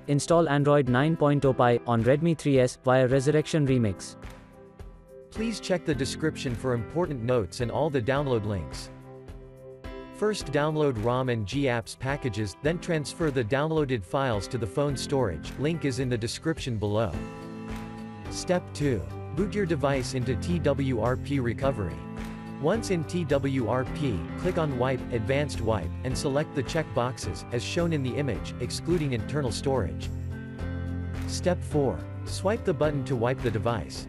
Install Android 9.0 Pie on Redmi 3S via Resurrection Remix. Please check the description for important notes and all the download links. First download ROM and GApps packages, then transfer the downloaded files to the phone storage, link is in the description below. Step 2. Boot your device into TWRP recovery. Once in TWRP, click on Wipe, Advanced Wipe, and select the check boxes, as shown in the image, excluding internal storage. Step 4. Swipe the button to wipe the device.